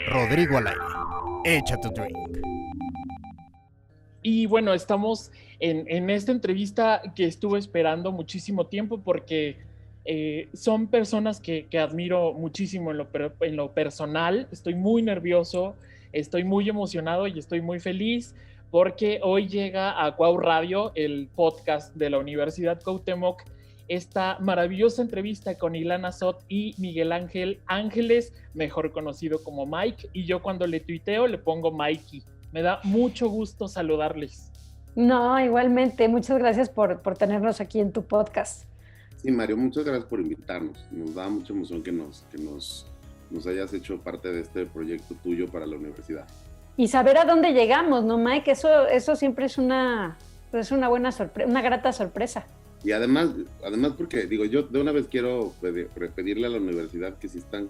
Rodrigo al aire. Echa tu drink. Y bueno, estamos en esta entrevista que estuve esperando muchísimo tiempo porque son personas que admiro muchísimo en lo personal. Estoy muy nervioso, estoy muy emocionado y estoy muy feliz porque hoy llega a Cuau Radio, el podcast de la Universidad Cuauhtémoc, esta maravillosa entrevista con Ilana Sot y Miguel Ángel Ángeles, mejor conocido como Mike, y yo cuando le tuiteo le pongo Mikey. Me da mucho gusto saludarles. No, igualmente. Muchas gracias por tenernos aquí en tu podcast. Sí, Mario, muchas gracias por invitarnos. Nos da mucha emoción que nos hayas hecho parte de este proyecto tuyo para la universidad. Y saber a dónde llegamos, ¿no, Mike? Eso siempre es una buena sorpresa, una grata sorpresa. Y además porque, digo, yo de una vez quiero pedirle a la universidad que si están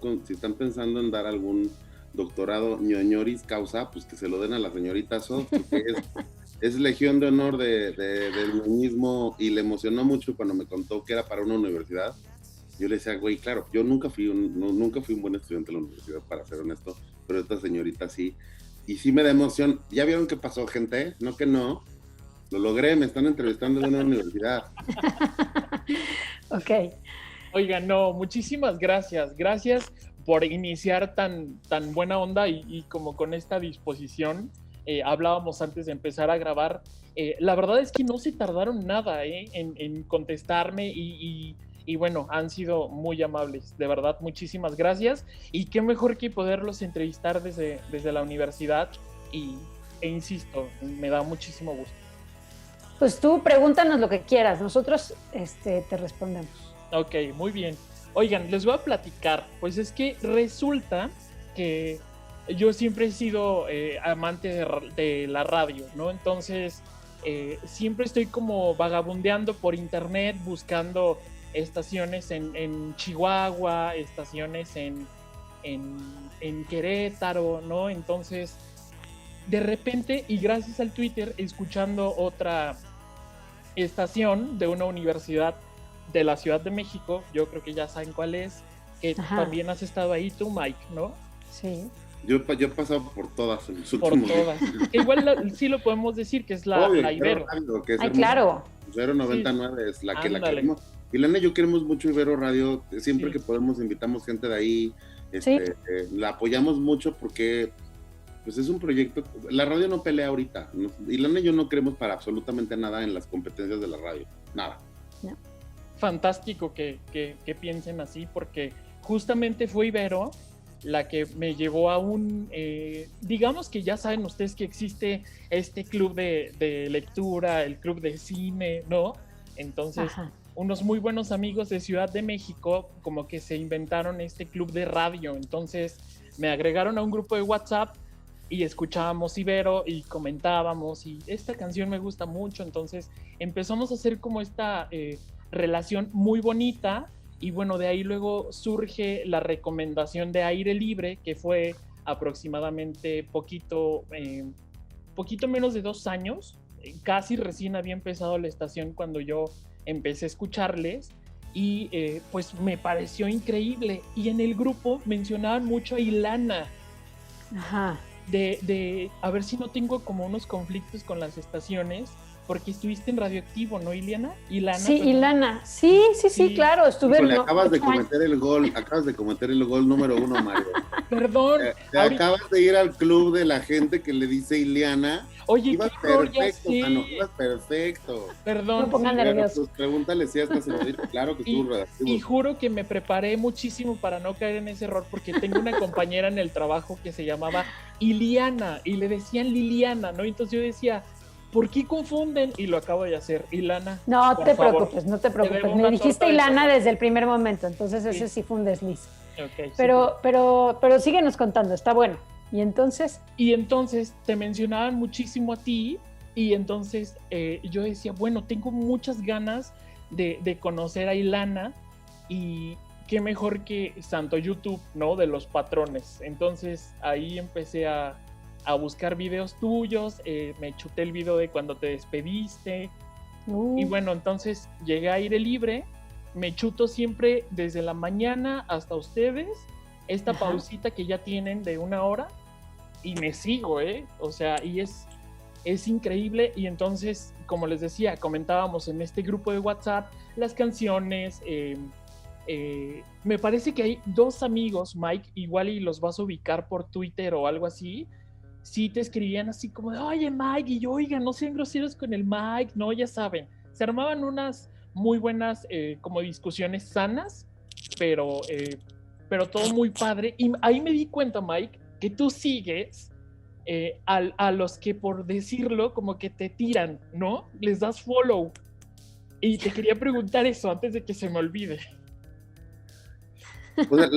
pensando en dar algún doctorado ñoñoris causa, pues que se lo den a la señorita Sot, porque es legión de honor del ñoñismo, y le emocionó mucho cuando me contó que era para una universidad. Yo le decía, güey, claro, yo nunca fui un buen estudiante de la universidad, para ser honesto, pero esta señorita sí, y sí me da emoción. ¿Ya vieron qué pasó, gente? No que no. Lo logré, me están entrevistando en una universidad. Ok. Oigan, no, muchísimas gracias. Gracias por iniciar tan buena onda y como con esta disposición. Hablábamos antes de empezar a grabar. La verdad es que no se tardaron nada en contestarme y bueno, han sido muy amables. De verdad, muchísimas gracias. Y qué mejor que poderlos entrevistar desde la universidad e insisto, me da muchísimo gusto. Pues tú pregúntanos lo que quieras, nosotros te respondemos. Ok, muy bien. Oigan, les voy a platicar, pues es que resulta que yo siempre he sido amante de la radio, ¿no? Entonces, siempre estoy como vagabundeando por internet, buscando estaciones en Chihuahua, estaciones en Querétaro, ¿no? Entonces, de repente, y gracias al Twitter, escuchando otra estación de una universidad de la Ciudad de México, yo creo que ya saben cuál es, que Ajá. también has estado ahí tú, Mike, ¿no? Sí. Yo he pasado por todas en los Por últimos todas. Igual sí lo podemos decir, que es la Ibero. Radio, que es Ay, hermoso. claro. Ibero 99 es la que Ándale. queremos. Ilana y yo queremos mucho Ibero Radio. Siempre Sí. que podemos invitamos gente de ahí. Sí. La apoyamos mucho porque pues es un proyecto. La radio no pelea ahorita. Ilana y yo no creemos para absolutamente nada en las competencias de la radio. Nada. No. Fantástico que piensen así, porque justamente fue Ibero la que me llevó a digamos que ya saben ustedes que existe este club de lectura, el club de cine, ¿no? Entonces, Ajá. unos muy buenos amigos de Ciudad de México como que se inventaron este club de radio. Entonces, me agregaron a un grupo de WhatsApp y escuchábamos Ibero y comentábamos, y esta canción me gusta mucho. Entonces, empezamos a hacer como esta relación muy bonita. Y bueno, de ahí luego surge la recomendación de Aire Libre, que fue aproximadamente poquito menos de 2 años. Casi recién había empezado la estación cuando yo empecé a escucharles. Y pues me pareció increíble. Y en el grupo mencionaban mucho a Ilana. Ajá. De a ver si no tengo como unos conflictos con las estaciones, porque estuviste en Radioactivo, ¿no, Ilana? Sí, Ilana. Sí, claro. Estuve. Híjole, acabas de cometer el gol número 1, Mario. Perdón. Acabas de ir al club de la gente que le dice Ileana. Oye, ibas qué horror, perfecto, ya sé. mano, ibas perfecto. Perdón. No pongan nerviosos. Pues pregúntale si hasta se lo dijo. Claro que estuvo redactivo. Y juro que me preparé muchísimo para no caer en ese error, porque tengo una compañera en el trabajo que se llamaba Iliana y le decían Liliana, ¿no? Entonces yo decía, ¿por qué confunden? Y lo acabo de hacer. Ilana. No te favor, preocupes, no te preocupes. debo Me una dijiste torta de Ilana chocolate. desde el primer momento, entonces Sí. ese sí fue un desliz. Okay, Pero síguenos contando, está bueno. Y entonces. Y entonces te mencionaban muchísimo a ti, y entonces yo decía, bueno, tengo muchas ganas de conocer a Ilana, y qué mejor que santo YouTube, ¿no? De los patrones. Entonces ahí empecé a buscar videos tuyos, me chuté el video de cuando te despediste, y bueno, entonces llegué a Aire Libre, me chuto siempre desde la mañana hasta ustedes, esta Ajá. pausita que ya tienen de 1 hora y me sigo, o sea, y es increíble. Y entonces, como les decía, comentábamos en este grupo de WhatsApp las canciones. Me parece que hay 2 amigos, Mike, igual y los vas a ubicar por Twitter o algo así. Sí te escribían así como de, oye Mike, y yo, oiga, no sean groseros con el Mike, no, ya saben. Se armaban unas muy buenas como discusiones sanas, pero todo muy padre. Y ahí me di cuenta, Mike, que tú sigues a los que, por decirlo, como que te tiran, ¿no? Les das follow. Y te quería preguntar eso antes de que se me olvide. O sea,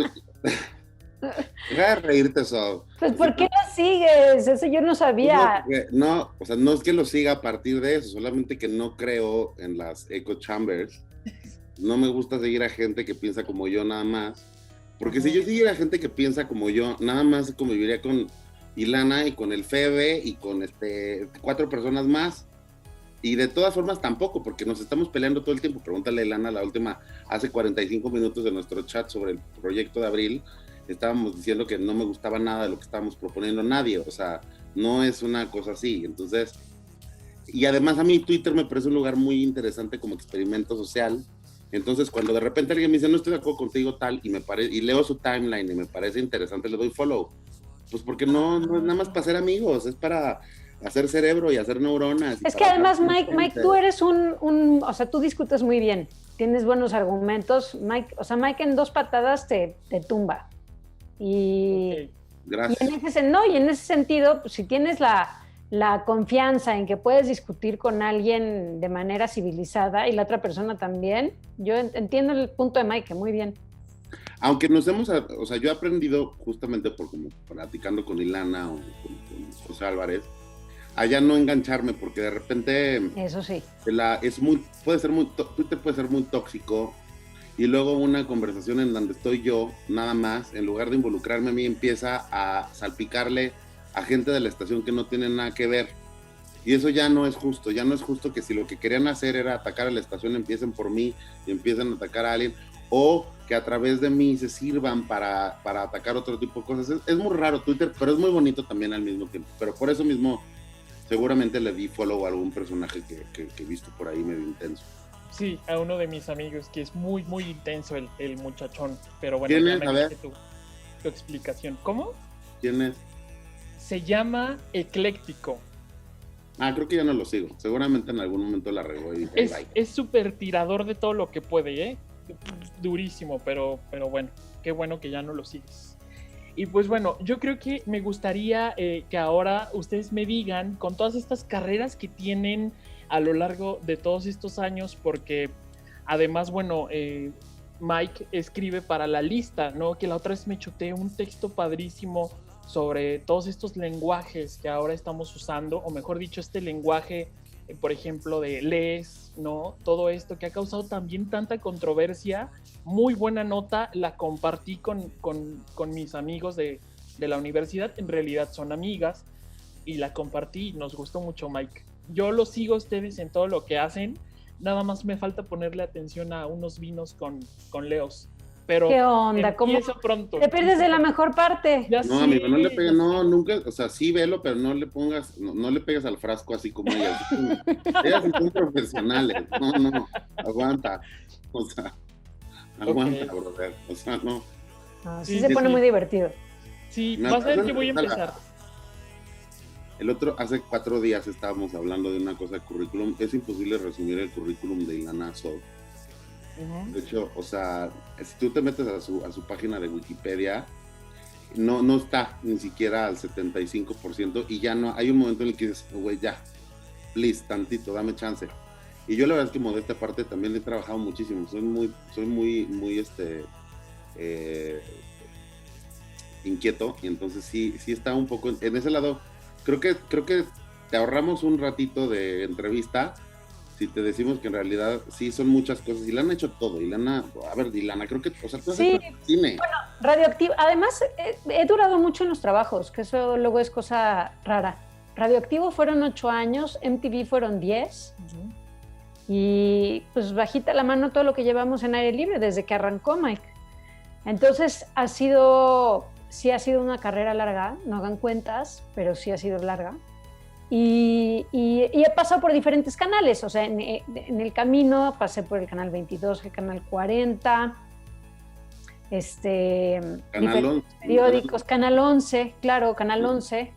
deja de reírte, eso. Pues, ¿por qué lo sigues? Eso yo no sabía. No, o sea, no es que lo siga a partir de eso, solamente que no creo en las echo chambers. No me gusta seguir a gente que piensa como yo nada más. Porque si yo siguiera a gente que piensa como yo, nada más conviviría con Ilana y con el Febe y con 4 personas más. Y de todas formas tampoco, porque nos estamos peleando todo el tiempo. Pregúntale a Ilana, la última, hace 45 minutos de nuestro chat sobre el proyecto de Abril, estábamos diciendo que no me gustaba nada de lo que estábamos proponiendo nadie. O sea, no es una cosa así. Entonces, y además a mí Twitter me parece un lugar muy interesante como experimento social. Entonces, cuando de repente alguien me dice, no estoy de acuerdo contigo tal, y leo su timeline y me parece interesante, le doy follow. Pues porque no es nada más para ser amigos, es para hacer cerebro y hacer neuronas. Es que además, Mike, tú eres o sea, tú discutes muy bien, tienes buenos argumentos. Mike, o sea, Mike en 2 patadas te tumba. Y, Okay. Gracias. y en ese sentido, pues, si tienes la confianza en que puedes discutir con alguien de manera civilizada y la otra persona también, yo entiendo el punto de Mike, muy bien. Aunque o sea, yo he aprendido justamente por como platicando con Ilana o con José Álvarez, a ya no engancharme, porque de repente Eso sí. Twitter puede ser muy tóxico, y luego una conversación en donde estoy yo, nada más, en lugar de involucrarme a mí, empieza a salpicarle a gente de la estación que no tiene nada que ver. Y eso ya no es justo que si lo que querían hacer era atacar a la estación, empiecen por mí y empiecen a atacar a alguien, o que a través de mí se sirvan para atacar otro tipo de cosas. Es muy raro Twitter, pero es muy bonito también al mismo tiempo. Pero por eso mismo seguramente le di follow a algún personaje que he visto por ahí medio intenso. Sí, a uno de mis amigos, que es muy, muy intenso el muchachón. Pero bueno, ¿Quién ya es? me A ver. diste tu explicación. ¿Cómo? ¿Quién es? Se llama Ecléctico. Creo que ya no lo sigo. Seguramente en algún momento la regó y dije, bye. Es súper tirador de todo lo que puede, durísimo, pero bueno, qué bueno que ya no lo sigues. Y pues bueno, yo creo que me gustaría que ahora ustedes me digan, con todas estas carreras que tienen a lo largo de todos estos años, porque además, bueno, Mike escribe para La Lista, ¿no? Que la otra vez me chuté un texto padrísimo sobre todos estos lenguajes que ahora estamos usando, o mejor dicho, este lenguaje, por ejemplo, de les, ¿no? Todo esto que ha causado también tanta controversia. Muy buena nota, la compartí con mis amigos de la universidad, en realidad son amigas, y la compartí y nos gustó mucho, Mike. Yo los sigo a ustedes en todo lo que hacen, nada más me falta ponerle atención a unos vinos con Leos. Pero ¿qué onda? ¿Cómo pronto. te pierdes de la mejor parte? Ya No, sí, amigo, no le pegues, no, nunca, o sea, sí velo, pero no le pongas, no le pegues al frasco así como ellas. Ellas son profesionales, no, aguanta, o sea, aguanta, Okay. brother, o sea, no. Sí, Sí, se pone sí. muy divertido. Sí, No, vas a ver no, que voy a no, empezar. Hace 4 días estábamos hablando de una cosa de currículum. Es imposible resumir el currículum de Ilana Sow. De hecho, o sea, si tú te metes a su página de Wikipedia, no está ni siquiera al 75%, y ya no, hay un momento en el que dices, güey, ya, please, tantito, dame chance. Y yo la verdad es que modesta aparte también he trabajado muchísimo, soy muy inquieto, y entonces sí está un poco en ese lado. Creo que te ahorramos un ratito de entrevista si te decimos que en realidad sí son muchas cosas. Ilana ha hecho todo. Ilana, creo que, o sea, tú has Sí. hecho cine. Bueno, Radioactivo, además he durado mucho en los trabajos, que eso luego es cosa rara. Radioactivo fueron 8 años, MTV fueron 10, y pues bajita la mano todo lo que llevamos en aire libre desde que arrancó, Mike. Entonces sí ha sido una carrera larga, no hagan cuentas, pero sí ha sido larga. Y he pasado por diferentes canales, o sea, en el camino pasé por el canal 22, el canal 40, Canal 11. periódicos, canal 11, claro, canal 11.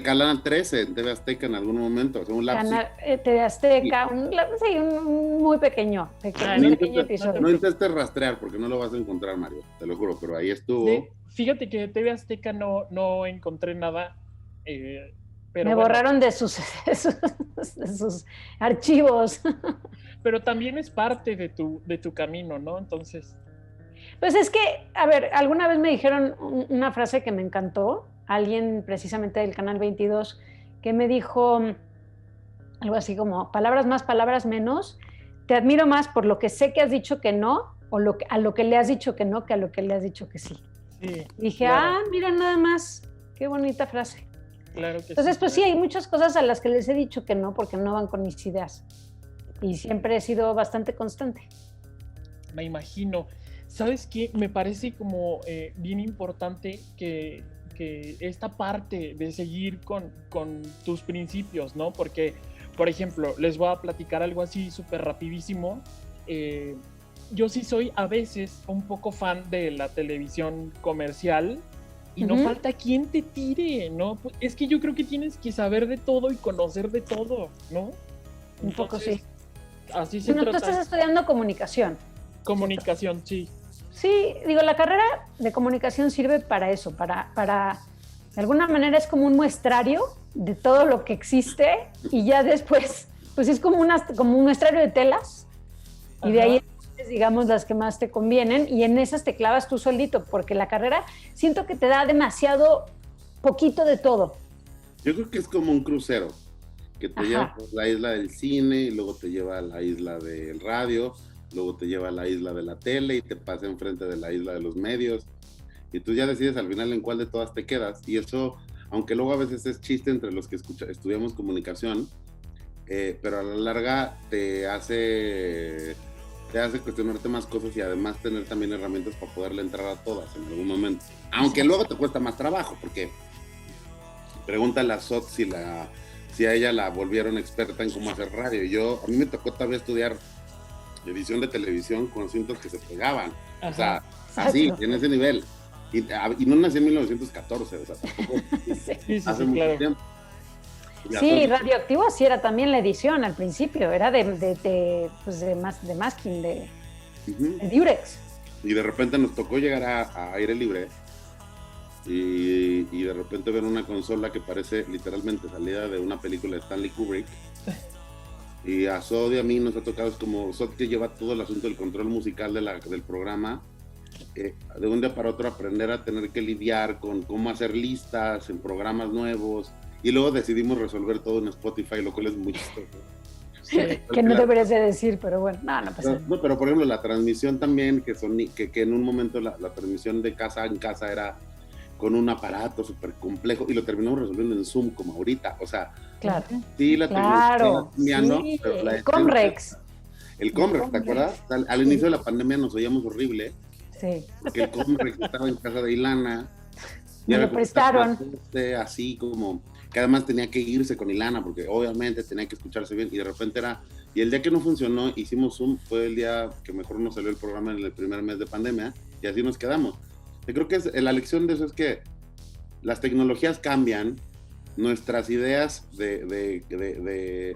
Canal 13, TV Azteca en algún momento, o sea, un lapso. TV Azteca, un muy pequeño episodio. No intentes rastrear porque no lo vas a encontrar, Mario, te lo juro, pero ahí estuvo. Sí, fíjate que TV Azteca no encontré nada. Pero me borraron de sus archivos. Pero también es parte de tu camino, ¿no? Entonces. Pues es que, a ver, alguna vez me dijeron una frase que me encantó, alguien precisamente del canal 22, que me dijo algo así como, palabras más, palabras menos, te admiro más por lo que sé que has dicho que no, o a lo que le has dicho que no, que a lo que le has dicho que sí. Sí, dije, claro. Mira nada más, qué bonita frase. Claro que Entonces, sí, pues sí, hay muchas cosas a las que les he dicho que no, porque no van con mis ideas. Y siempre he sido bastante constante. Me imagino. ¿Sabes qué? Me parece como bien importante que esta parte de seguir con tus principios, ¿no? Porque, por ejemplo, les voy a platicar algo así súper rapidísimo. Yo sí soy a veces un poco fan de la televisión comercial y no falta quien te tire, ¿no? Es que yo creo que tienes que saber de todo y conocer de todo, ¿no? Un poco sí. Así se Bueno, trata. tú estás estudiando comunicación. Comunicación, sí. Sí, digo, la carrera de comunicación sirve para eso, para de alguna manera es como un muestrario de todo lo que existe y ya después, pues es como un muestrario de telas. Y de ahí, digamos, las que más te convienen y en esas te clavas tu sueldito, porque la carrera siento que te da demasiado poquito de todo. Yo creo que es como un crucero, que te lleva por la isla del cine y luego te lleva a la isla del radio, luego te lleva a la isla de la tele y te pasa enfrente de la isla de los medios y tú ya decides al final en cuál de todas te quedas y eso, aunque luego a veces es chiste entre los que estudiamos comunicación, pero a la larga te hace cuestionarte más cosas y además tener también herramientas para poderle entrar a todas en algún momento, aunque luego te cuesta más trabajo porque pregúntale a Sot si a ella la volvieron experta en cómo hacer radio. A mí me tocó también estudiar edición de televisión con cintas que se pegaban. Ajá. O sea, así, en ese nivel. Y no nací en 1914, o sea, tampoco hace mucho claro. tiempo. Sí, radioactivo sí era también la edición al principio, era de masking, de Durex. Y de repente nos tocó llegar a aire libre y de repente ver una consola que parece literalmente salida de una película de Stanley Kubrick. Y a Sod y a mí nos ha tocado, es como Sod que lleva todo el asunto del control musical del programa, de un día para otro aprender a tener que lidiar con cómo hacer listas en programas nuevos, y luego decidimos resolver todo en Spotify, lo cual es muy chistoso. Sí, que no deberías de decir, pero bueno, no pasa nada. No, pero por ejemplo la transmisión también, que en un momento la transmisión de casa en casa era con un aparato súper complejo, y lo terminamos resolviendo en Zoom como ahorita, o sea, claro. Sí, la tecnología cambiando, sí, pero el Comrex. El Comrex, ¿te acuerdas? Al inicio de la pandemia nos oíamos horrible. Sí. Porque el Comrex estaba en casa de Ilana. Me lo prestaron. Así como, que además tenía que irse con Ilana, porque obviamente tenía que escucharse bien, y de repente y el día que no funcionó, hicimos Zoom, fue el día que mejor nos salió el programa en el primer mes de pandemia, y así nos quedamos. Yo creo que la lección de eso es que las tecnologías cambian, nuestras ideas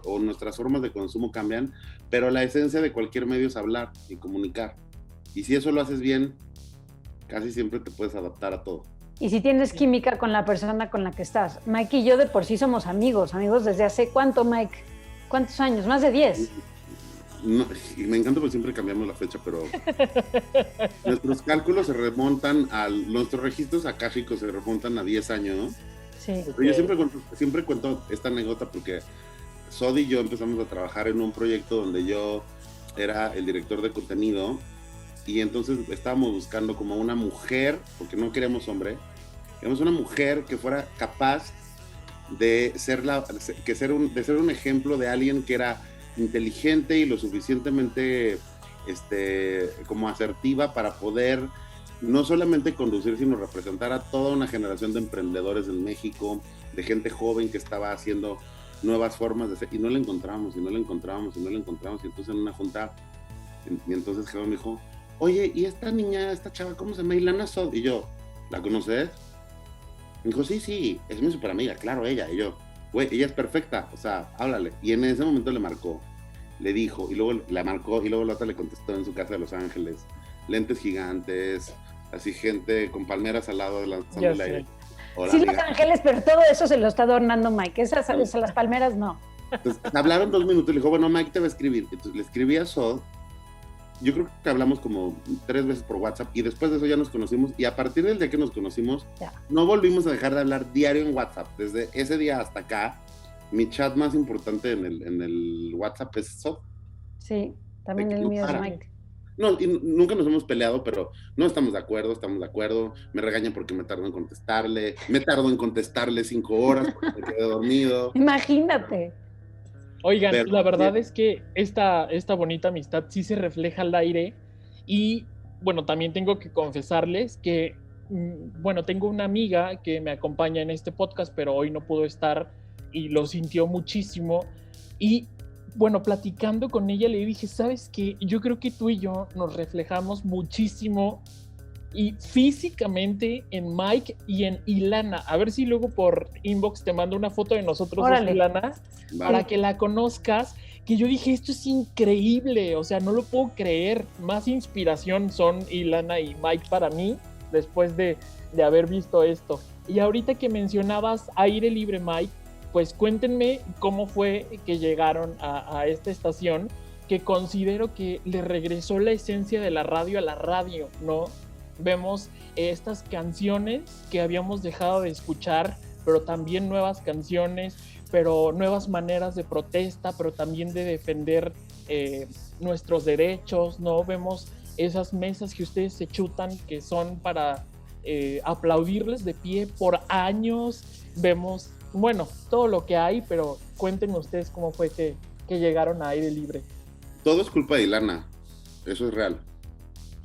o nuestras formas de consumo cambian, pero la esencia de cualquier medio es hablar y comunicar. Y si eso lo haces bien, casi siempre te puedes adaptar a todo. Y si tienes química con la persona con la que estás. Mike y yo de por sí somos amigos desde hace ¿cuánto, Mike? ¿Cuántos años? Más de 10. No, y me encanta porque siempre cambiamos la fecha, pero nuestros cálculos se remontan nuestros registros akáshicos se remontan a 10 años, ¿no? Sí. Yo siempre cuento esta anécdota porque Sod y yo empezamos a trabajar en un proyecto donde yo era el director de contenido y entonces estábamos buscando como una mujer, porque no queríamos hombre, queríamos una mujer que fuera capaz de ser un ejemplo de alguien que era inteligente y lo suficientemente como asertiva para poder no solamente conducir, sino representar a toda una generación de emprendedores en México, de gente joven que estaba haciendo nuevas formas de hacer, y no la encontrábamos, y entonces en una junta, y entonces Gerardo me dijo, oye, ¿y esta niña, esta chava, cómo se llama? Ilana Sod. Y yo, ¿la conoces? Me dijo, sí, es mi super amiga, claro, ella. Y yo, güey, ella es perfecta, o sea, háblale. Y en ese momento le marcó, le dijo, y luego la marcó, y luego la otra le contestó en su casa de Los Ángeles, lentes gigantes, así gente con palmeras al lado de la sé. Hola, Sí, amiga. Los Ángeles, pero todo eso se lo está adornando Mike. Esas las palmeras no. Entonces, hablaron 2 minutos y le dijo, bueno, Mike te va a escribir. Entonces le escribí a Sod. Yo creo que hablamos como 3 veces por WhatsApp y después de eso ya nos conocimos, y a partir del día que nos conocimos, no volvimos a dejar de hablar diario en WhatsApp. Desde ese día hasta acá, mi chat más importante en el WhatsApp es Sod. Sí, también el No mío para. es Mike. No, y nunca nos hemos peleado, pero no estamos de acuerdo, me regañan porque me tardo en contestarle, 5 horas porque me quedé dormido. Imagínate. Oigan, Pero, la verdad es que esta bonita amistad sí se refleja al aire y, bueno, también tengo que confesarles que, bueno, tengo una amiga que me acompaña en este podcast, pero hoy no pudo estar y lo sintió muchísimo. Y, bueno, platicando con ella le dije, ¿sabes qué? Yo creo que tú y yo nos reflejamos muchísimo y físicamente en Mike y en Ilana. A ver si luego por inbox te mando una foto de nosotros dos, Ilana, vale, para que la conozcas, que yo dije, esto es increíble, o sea, no lo puedo creer. Más inspiración son Ilana y Mike para mí, después de haber visto esto. Y ahorita que mencionabas Aire Libre, Mike, pues cuéntenme cómo fue que llegaron a esta estación, que considero que le regresó la esencia de la radio a la radio, ¿no? Vemos estas canciones que habíamos dejado de escuchar, pero también nuevas canciones, pero nuevas maneras de protesta, pero también de defender nuestros derechos, ¿no? Vemos esas mesas que ustedes se chutan, que son para aplaudirles de pie por años. Vemos, bueno, todo lo que hay, pero cuéntenme ustedes cómo fue que llegaron a Aire Libre. Todo es culpa de Ilana, eso es real.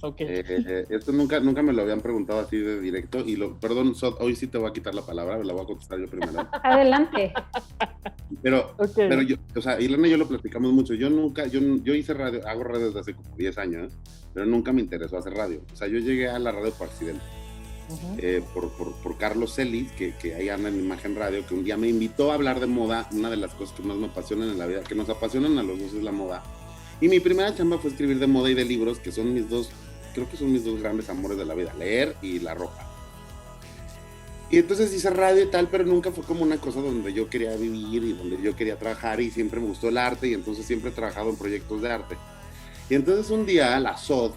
Okay. Esto nunca me lo habían preguntado así de directo, perdón, Sod, hoy sí te voy a quitar la palabra, me la voy a contestar yo primero. Adelante. Pero yo, o sea, Ilana y yo lo platicamos mucho. Yo hice radio, hago radio desde hace como 10 años, pero nunca me interesó hacer radio. O sea, yo llegué a la radio por accidente. Por Carlos Celis, que ahí anda en Imagen Radio, que un día me invitó a hablar de moda. Una de las cosas que más me apasionan en la vida, que nos apasionan a los dos, es la moda. Y mi primera chamba fue escribir de moda y de libros, que son creo que son mis dos grandes amores de la vida, leer y la ropa. Y entonces hice radio y tal, pero nunca fue como una cosa donde yo quería vivir y donde yo quería trabajar, y siempre me gustó el arte, y entonces siempre he trabajado en proyectos de arte. Y entonces un día la Sod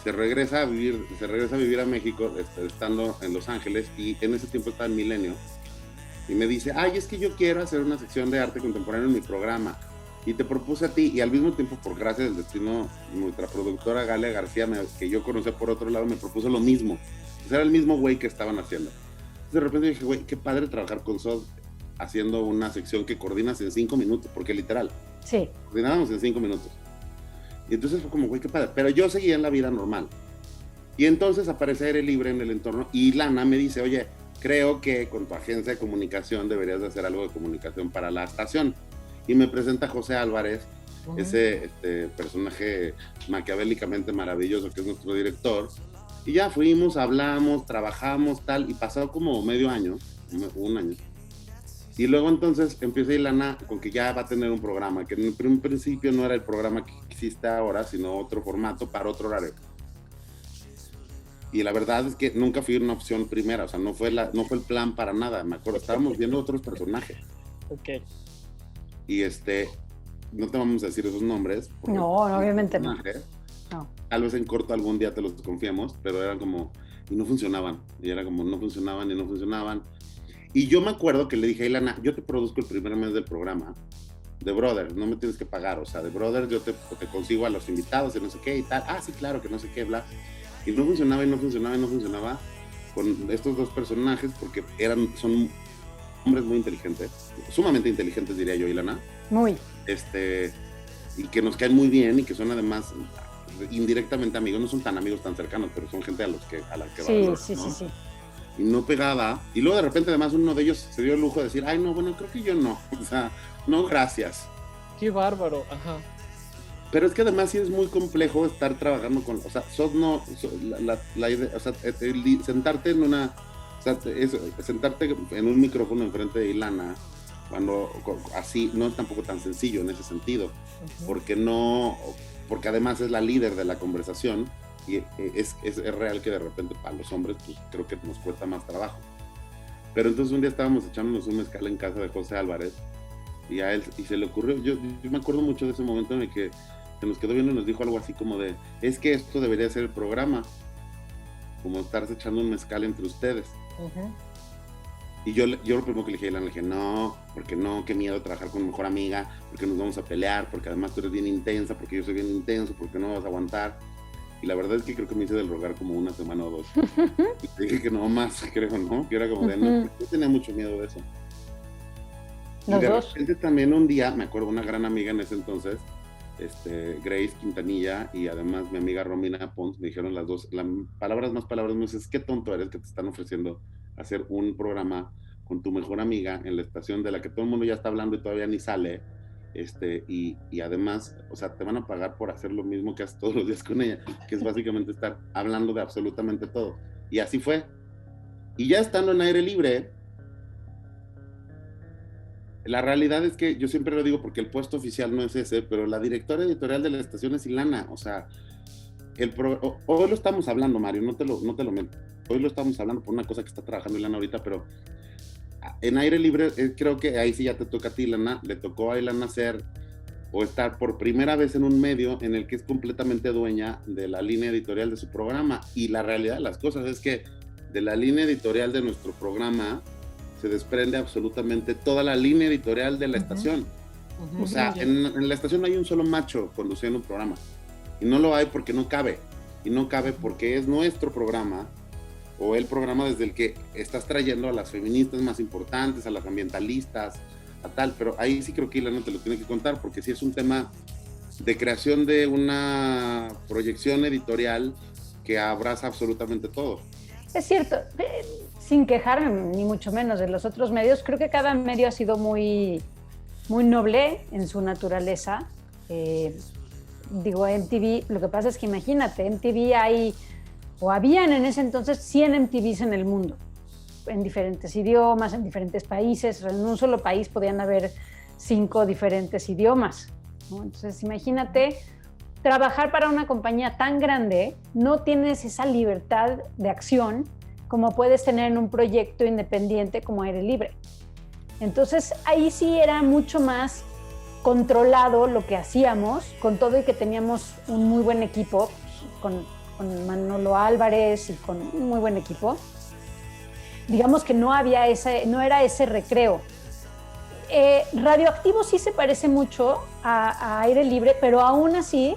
se regresa a vivir a México, estando en Los Ángeles, y en ese tiempo estaba en Milenio, y me dice, ay, es que yo quiero hacer una sección de arte contemporáneo en mi programa, y te propuse a ti, y al mismo tiempo, por gracia del destino, nuestra productora Galia García, que yo conocí por otro lado, me propuso lo mismo. O sea, era el mismo güey que estaban haciendo. Entonces, de repente dije, güey, qué padre trabajar con Sod haciendo una sección que coordinas en 5 minutos, porque literal, sí, coordinábamos en 5 minutos. Y entonces fue como, güey, qué padre. Pero yo seguía en la vida normal. Y entonces aparece Aire Libre en el entorno, y Lana me dice, oye, creo que con tu agencia de comunicación deberías de hacer algo de comunicación para la estación. Y me presenta a José Álvarez, ese personaje maquiavélicamente maravilloso que es nuestro director. Y ya fuimos, hablamos, trabajamos, tal, y pasó como medio año, un año. Y luego entonces empieza Ilana con que ya va a tener un programa, que en un principio no era el programa que existe ahora, sino otro formato para otro horario. Y la verdad es que nunca fui una opción primera, o sea, no fue el plan para nada, me acuerdo, estábamos viendo otros personajes. Ok. Y no te vamos a decir esos nombres. No, obviamente no. Tal vez en corto algún día te los confiemos, pero eran como, y no funcionaban, y era como, no funcionaban. Y yo me acuerdo que le dije a Ilana, yo te produzco el primer mes del programa, de Brother, no me tienes que pagar, o sea, de Brother yo te consigo a los invitados y no sé qué y tal, sí, claro, que no sé qué, bla. Y no funcionaba con estos dos personajes, porque son hombres muy inteligentes, sumamente inteligentes, diría yo, Ilana. Muy. Y que nos caen muy bien, y que son además indirectamente amigos, no son tan amigos tan cercanos, pero son gente a la que Sí, valoro, sí, ¿no? sí, sí. Y no pegaba, y luego de repente además uno de ellos se dio el lujo de decir, ay no, bueno, creo que yo no, o sea, no, gracias. Qué bárbaro, ajá. Pero es que además sí es muy complejo estar trabajando con, o sea, la idea, o sea, sentarte en una, o sea, sentarte en un micrófono enfrente de Ilana, cuando así no es tampoco tan sencillo en ese sentido, porque además es la líder de la conversación y es real que de repente para los hombres pues creo que nos cuesta más trabajo. Pero entonces un día estábamos echándonos un mezcal en casa de José Álvarez y a él y se le ocurrió, yo me acuerdo mucho de ese momento en el que se nos quedó viendo y nos dijo algo así como de, es que esto debería ser el programa, como estarse echando un mezcal entre ustedes. Y yo lo primero que le dije a Ilana, le dije, no, porque no, qué miedo trabajar con mi mejor amiga, porque nos vamos a pelear, porque además tú eres bien intensa, porque yo soy bien intenso, porque no vas a aguantar. Y la verdad es que creo que me hice del rogar como una semana o dos. Y dije que no más, creo, ¿no? Que era como de, no, yo tenía mucho miedo de eso. Y de repente también un día, me acuerdo, una gran amiga en ese entonces, Grace Quintanilla y además mi amiga Romina Pons, me dijeron las dos, palabras más, es qué tonto eres que te están ofreciendo hacer un programa con tu mejor amiga en la estación de la que todo el mundo ya está hablando y todavía ni sale, y además, o sea, te van a pagar por hacer lo mismo que haces todos los días con ella, que es básicamente estar hablando de absolutamente todo. Y así fue. Y ya estando en aire libre, la realidad es que yo siempre lo digo porque el puesto oficial no es ese, pero la directora editorial de la estación es Ilana. O sea, hoy lo estamos hablando, Mario, no te lo miento. Hoy lo estamos hablando por una cosa que está trabajando Ilana ahorita, pero en aire libre creo que ahí sí ya te toca a ti, Ilana. Le tocó a Ilana estar por primera vez en un medio en el que es completamente dueña de la línea editorial de su programa. Y la realidad de las cosas es que de la línea editorial de nuestro programa se desprende absolutamente toda la línea editorial de la estación. O sea, en la estación no hay un solo macho conduciendo un programa. Y no lo hay porque no cabe. Y no cabe porque es nuestro programa, o el programa desde el que estás trayendo a las feministas más importantes, a las ambientalistas, a tal. Pero ahí sí creo que Ilana te lo tiene que contar, porque sí es un tema de creación de una proyección editorial que abraza absolutamente todo. Es cierto, sin quejarme ni mucho menos de los otros medios, creo que cada medio ha sido muy, muy noble en su naturaleza. Digo, MTV, lo que pasa es que imagínate, MTV habían en ese entonces 100 MTVs en el mundo, en diferentes idiomas, en diferentes países. En un solo país podían haber 5 diferentes idiomas, ¿no? Entonces, imagínate, trabajar para una compañía tan grande, no tienes esa libertad de acción como puedes tener en un proyecto independiente como Aire Libre. Entonces, ahí sí era mucho más controlado lo que hacíamos, con todo y que teníamos un muy buen equipo, con Manolo Álvarez y con un muy buen equipo. Digamos que no era ese recreo. Radioactivo sí se parece mucho a Aire Libre, pero aún así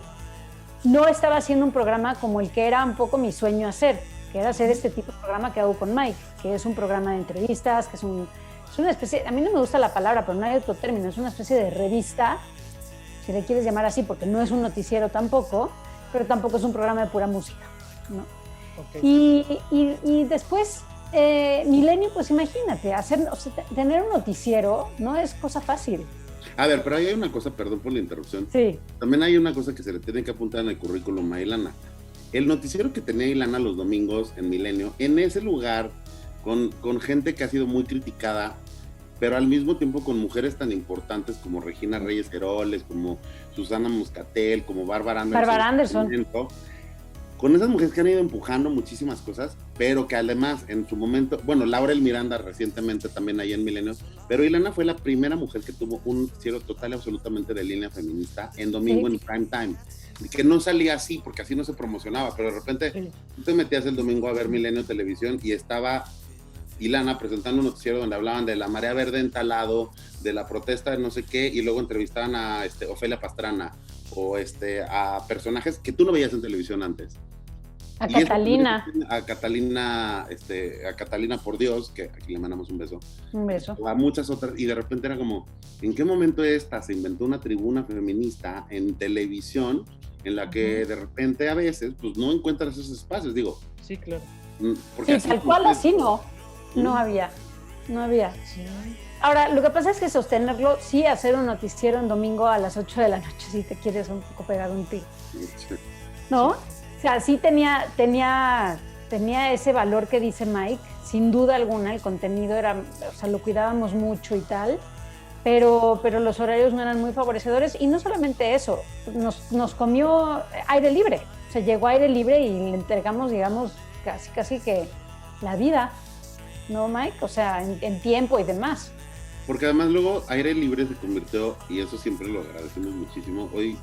no estaba haciendo un programa como el que era un poco mi sueño hacer, que era hacer este tipo de programa que hago con Mike, que es un programa de entrevistas, que es una especie, a mí no me gusta la palabra, pero no hay otro término, es una especie de revista, si le quieres llamar así, porque no es un noticiero tampoco, pero tampoco es un programa de pura música, ¿no? Okay. Y después, Milenio, pues imagínate, tener un noticiero no es cosa fácil. A ver, pero ahí hay una cosa, perdón por la interrupción. Sí. También hay una cosa que se le tiene que apuntar en el currículum a Ilana. El noticiero que tenía Ilana los domingos en Milenio, en ese lugar, con gente que ha sido muy criticada, pero al mismo tiempo con mujeres tan importantes como Regina Reyes Heroles, como Susana Muscatel, como Bárbara Anderson. Con esas mujeres que han ido empujando muchísimas cosas, pero que además en su momento, bueno, Laurel Miranda recientemente también ahí en Milenio, pero Ilana fue la primera mujer que tuvo un cielo total y absolutamente de línea feminista en domingo en prime time, que no salía así porque así no se promocionaba, pero de repente tú te metías el domingo a ver Milenio Televisión y estaba Ilana presentando un noticiero donde hablaban de la marea verde en tal lado, de la protesta de no sé qué, y luego entrevistaban a Ofelia Pastrana o a personajes que tú no veías en televisión antes. A Y eso, Catalina. a Catalina por Dios, que aquí le mandamos un beso, Un beso. a muchas otras, y de repente era como, ¿en qué momento se inventó una tribuna feminista en televisión en la que de repente a veces pues no encuentras esos espacios? Digo, Sí, claro. porque Sí, tal cual así no. No ¿Mm? había. No había. Sí. Ahora, lo que pasa es que sostenerlo, sí, hacer un noticiero en domingo a las 8 de la noche, si te quieres un poco pegar un tiro, ¿no? O sea, sí tenía ese valor que dice Mike, sin duda alguna, el contenido era, o sea, lo cuidábamos mucho y tal, pero los horarios no eran muy favorecedores, y no solamente eso, nos comió aire libre, o sea, llegó aire libre y le entregamos, digamos, casi que la vida, ¿no, Mike? O sea, en tiempo y demás. Porque además luego Aire Libre se convirtió, y eso siempre lo agradecemos muchísimo. Hoy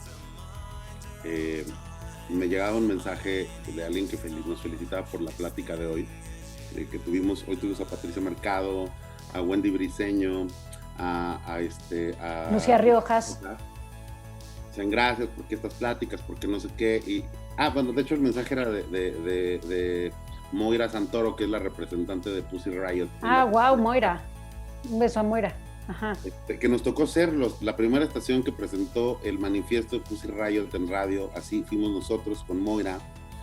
me llegaba un mensaje de alguien que nos felicitaba por la plática de hoy, que tuvimos. Hoy tuvimos a Patricia Mercado, a Wendy Briseño, a Lucía Riojas. Dicen gracias porque estas pláticas, porque no sé qué. Y, bueno, de hecho el mensaje era de Moira Santoro, que es la representante de Pussy Riot. Wow, Moira. Un beso a Moira. Ajá. Que nos tocó ser la primera estación que presentó el manifiesto de Pussy Riot en radio. Así fuimos nosotros con Moira.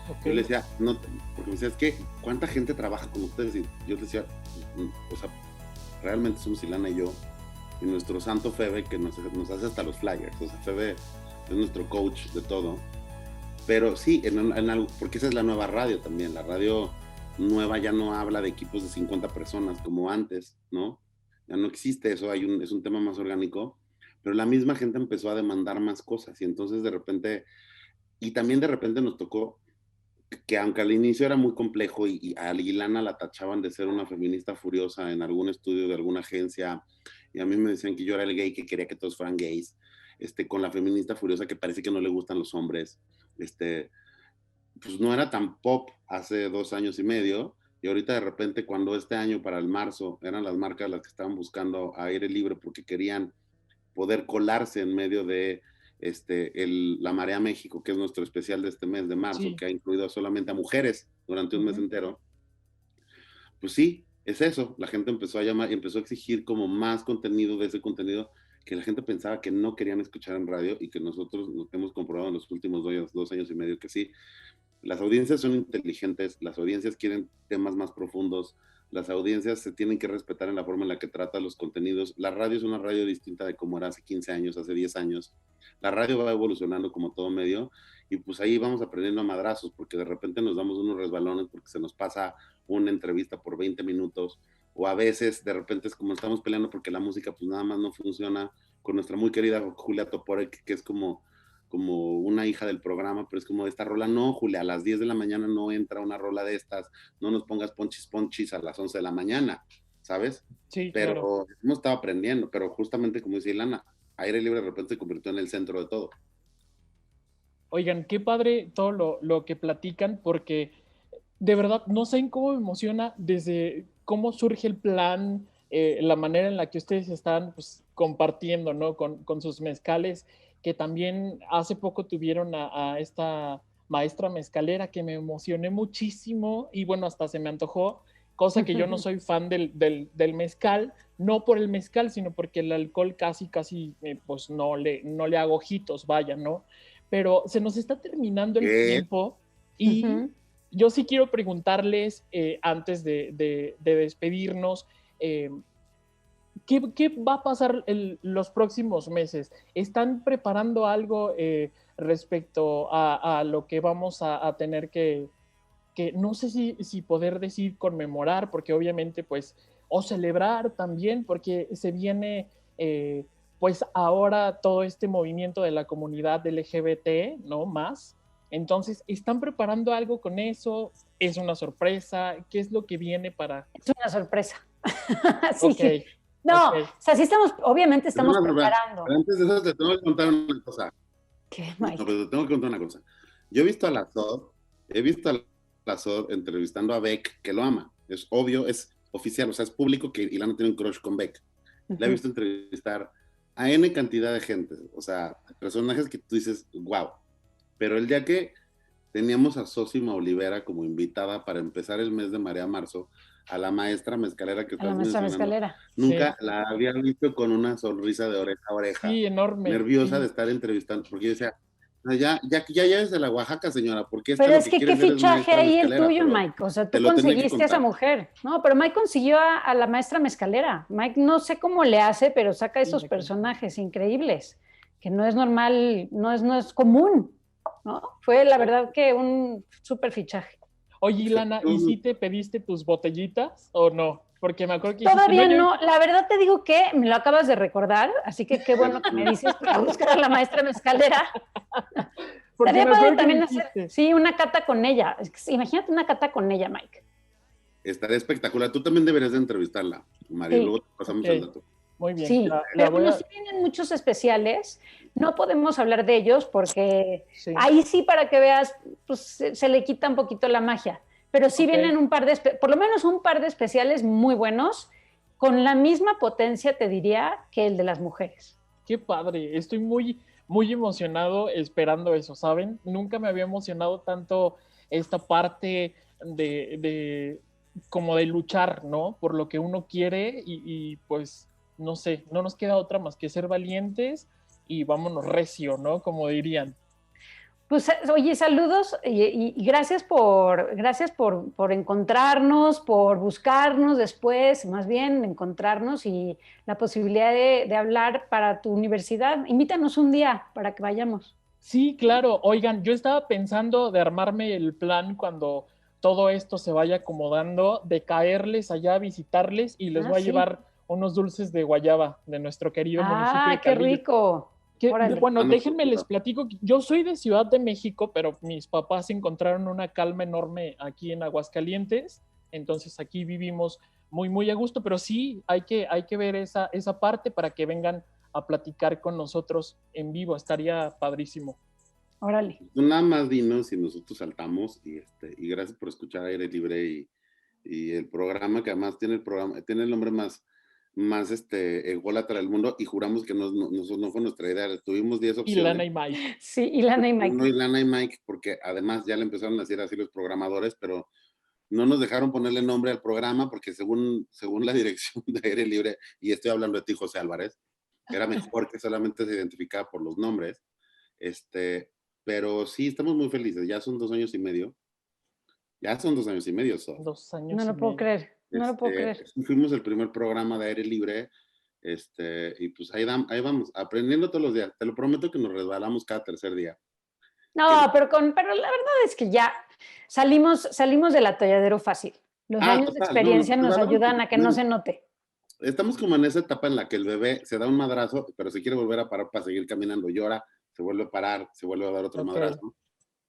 Okay. Yo le decía, no, porque me decía, es que ¿cuánta gente trabaja con ustedes? Y yo le decía, o sea, realmente somos Ilana y yo, y nuestro santo Febe, que nos hace hasta los flyers. O sea, Febe es nuestro coach de todo. Pero sí, en algo, porque esa es la nueva radio también. La radio nueva ya no habla de equipos de 50 personas como antes, ¿no? Ya no existe eso, es un tema más orgánico, pero la misma gente empezó a demandar más cosas, y entonces de repente nos tocó que aunque al inicio era muy complejo y a Ilana la tachaban de ser una feminista furiosa en algún estudio de alguna agencia, y a mí me decían que yo era el gay que quería que todos fueran gays, con la feminista furiosa que parece que no le gustan los hombres, pues no era tan pop hace 2 años y medio. Y ahorita de repente, cuando este año para el marzo eran las marcas las que estaban buscando aire libre porque querían poder colarse en medio de la Marea México, que es nuestro especial de este mes de marzo, Sí. que ha incluido solamente a mujeres durante un mes entero, pues sí, es eso. La gente empezó a llamar y empezó a exigir como más contenido de ese contenido que la gente pensaba que no querían escuchar en radio, y que nosotros hemos comprobado en los últimos 2 años y medio que sí. Las audiencias son inteligentes, las audiencias quieren temas más profundos, las audiencias se tienen que respetar en la forma en la que trata los contenidos. La radio es una radio distinta de como era hace 15 años, hace 10 años. La radio va evolucionando como todo medio, y pues ahí vamos aprendiendo a madrazos, porque de repente nos damos unos resbalones porque se nos pasa una entrevista por 20 minutos, o a veces de repente es como estamos peleando porque la música pues nada más no funciona con nuestra muy querida Julia Toporek, que es como una hija del programa, pero es como esta rola, no, Julia, a las 10 de la mañana no entra una rola de estas, no nos pongas ponchis a las 11 de la mañana, ¿sabes? Sí, pero claro. hemos estado aprendiendo, pero justamente como dice Ilana, Aire Libre de repente se convirtió en el centro de todo. Oigan, qué padre todo lo que platican, porque de verdad no sé cómo me emociona desde cómo surge el plan, la manera en la que ustedes están pues, compartiendo, ¿no? Con sus mezcales, que también hace poco tuvieron a esta maestra mezcalera que me emocioné muchísimo y bueno, hasta se me antojó, cosa que yo no soy fan del mezcal, no por el mezcal, sino porque el alcohol casi, pues no le hago ojitos, vaya, ¿no? Pero se nos está terminando el tiempo y yo sí quiero preguntarles, antes de despedirnos, ¿qué va a pasar los próximos meses? ¿Están preparando algo respecto a lo que vamos a tener que no sé si poder decir conmemorar, porque obviamente pues, o celebrar también, porque se viene pues ahora todo este movimiento de la comunidad LGBT, ¿no? Más. Entonces, ¿están preparando algo con eso? ¿Es una sorpresa? ¿Qué es lo que viene para...? Es una sorpresa. Sí. Okay. No, Okay. o sea, sí obviamente estamos preparando. Pero antes de eso te tengo que contar una cosa. ¿Qué, Mike? No, pero te tengo que contar una cosa. Yo he visto a la SOD entrevistando a Beck, que lo ama. Es obvio, es oficial, o sea, es público que Ilana tiene un crush con Beck. La he visto entrevistar a N cantidad de gente, o sea, personajes que tú dices, wow. Pero el día que teníamos a Sosima Olivera como invitada para empezar el mes de Marea Marzo, a la maestra mezcalera que A la estás maestra mencionando. mezcalera. Nunca Sí. la había visto con una sonrisa de oreja a oreja, Sí, enorme. nerviosa Sí. de estar entrevistando, porque yo decía, "No, ya es de la Oaxaca, señora, porque Pero lo es que que qué quieres ser es fichaje maestra ahí el mezcalera, tuyo, pero Mike. O sea, te tú lo tenía que conseguiste a esa contar". mujer. No, pero Mike consiguió a la maestra mezcalera. Mike no sé cómo le hace, pero saca Sí, esos me personajes increíbles, que no es normal, no es común, ¿no? Fue la verdad que un súper fichaje. Oye, Ilana, ¿y si te pediste tus botellitas o no? Porque me acuerdo que dijiste, no, Todavía yo... no, la verdad te digo que me lo acabas de recordar, así que qué bueno que me dices para buscar a la maestra mezcalera. Porque Estaría me padre acuerdo que también hacer, dijiste. sí, una cata con ella. Es que, imagínate una cata con ella, Mike. Estaría espectacular. Tú también deberías de entrevistarla, Mario. Sí, Luego te pasamos el Ok, dato. muy bien. sí. La Pero voy bueno, a... sí vienen muchos especiales. No podemos hablar de ellos porque Sí, ahí sí, para que veas, pues se le quita un poquito la magia. Pero sí ok. vienen un par de, por lo menos un par de especiales muy buenos, con la misma potencia, te diría, que el de las mujeres. Qué padre. Estoy muy, muy emocionado esperando eso, ¿saben? Nunca me había emocionado tanto esta parte de como de luchar, ¿no? Por lo que uno quiere y pues, no sé, no nos queda otra más que ser valientes y vámonos recio, ¿no? Como dirían. Pues, oye, saludos y gracias por encontrarnos, por buscarnos después, más bien encontrarnos y la posibilidad de hablar para tu universidad. Invítanos un día para que vayamos. Sí, claro. Oigan, yo estaba pensando de armarme el plan cuando todo esto se vaya acomodando, de caerles allá a visitarles y les Ah, voy a sí. llevar unos dulces de guayaba de nuestro querido municipio de ¡Ah, qué Calvillo. rico! Órale. Bueno, Vamos, déjenme les platico. Yo soy de Ciudad de México, pero mis papás encontraron una calma enorme aquí en Aguascalientes. Entonces aquí vivimos muy, muy a gusto. Pero sí, hay que ver esa parte para que vengan a platicar con nosotros en vivo. Estaría padrísimo. Órale. tú nada más dinos y nosotros saltamos y gracias por escuchar Aire Libre y el programa que además tiene el nombre más ególatra del mundo y juramos que no fue nuestra idea. Tuvimos 10 Ilana opciones. y Mike. Sí, Ilana y Uno Mike. y Lana y Mike, porque además ya le empezaron a decir así los programadores, pero no nos dejaron ponerle nombre al programa porque según la dirección de Aire Libre, y estoy hablando de ti, José Álvarez, era mejor que solamente se identificara por los nombres. Pero sí, estamos muy felices. Ya son 2 años y medio. Ya son 2 años y medio, Sof. No2 años y lo puedo medio. creer. No lo puedo creer. Fuimos el primer programa de Aire Libre. Y pues ahí vamos, aprendiendo todos los días. Te lo prometo que nos resbalamos cada tercer día. No, pero la verdad es que ya salimos del atolladero fácil. Los años de Total, no, experiencia nos ayudan a que no bueno, se note. estamos como en esa etapa en la que el bebé se da un madrazo, pero se quiere volver a parar para seguir caminando, llora, se vuelve a parar, se vuelve a dar otro Ok. madrazo.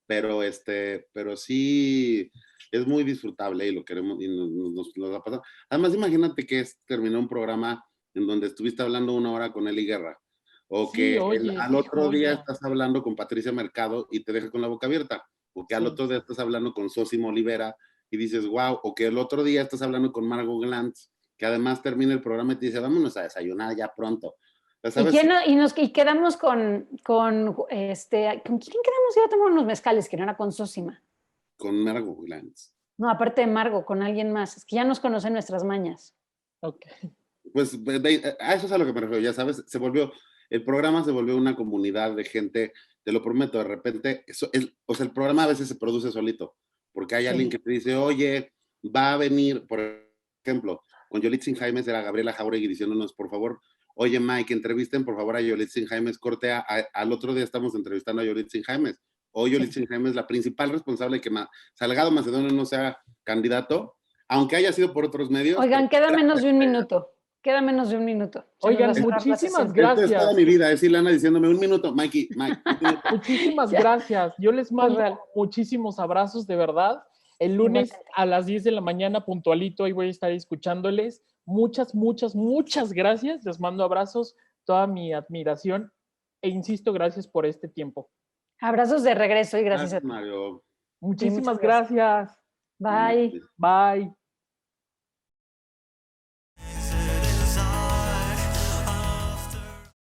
Pero sí es muy disfrutable y lo queremos y nos ha pasado. Además, imagínate que terminó un programa en donde estuviste hablando 1 hora con Eli Guerra, o Sí, que oye, al qué otro día joya. estás hablando con Patricia Mercado y te deja con la boca abierta, o que al Sí. otro día estás hablando con Sosimo Olivera y dices, wow, o que el otro día estás hablando con Margot Glantz, que además termina el programa y te dice, vámonos a desayunar ya pronto. Ya Y, sabes, y quedamos con ¿con quién quedamos? Yo tomar unos mezcales, que no era con Sosima. con Margot Glantz. No, aparte de Margo, con alguien más. Es que ya nos conocen nuestras mañas. Ok. Pues a eso es a lo que me refiero, ya sabes, el programa se volvió una comunidad de gente, te lo prometo, de repente, o sea, el programa a veces se produce solito, porque hay alguien Sí. que te dice, oye, va a venir, por ejemplo, con Yolitzin Jaimes era Gabriela Jauregui diciéndonos, por favor, oye Mike, entrevisten por favor a Yolitzin Jaimes, al otro día estamos entrevistando a Yolitzin Jaimes, o Yolitzin Jaimes, la principal responsable de que Salgado Macedonio no sea candidato, aunque haya sido por otros medios. Oigan, queda menos de un minuto. Queda menos de un minuto. Se nos va a Oigan, cerrar la muchísimas sesión. Esto es toda gracias. mi vida, es Ilana diciéndome 1 minuto, Mikey, Mike, 1 minuto. Muchísimas Ya, gracias. Yo les es mando real. muchísimos abrazos, de verdad. El lunes Igualmente. a las 10 de la mañana, puntualito, ahí voy a estar escuchándoles. Muchas, muchas, muchas gracias. Les mando abrazos, toda mi admiración. E insisto, gracias por este tiempo. Abrazos de regreso y gracias a Gracias, ti. Mario. Sí, muchas Muchísimas gracias. gracias. Bye. Bye.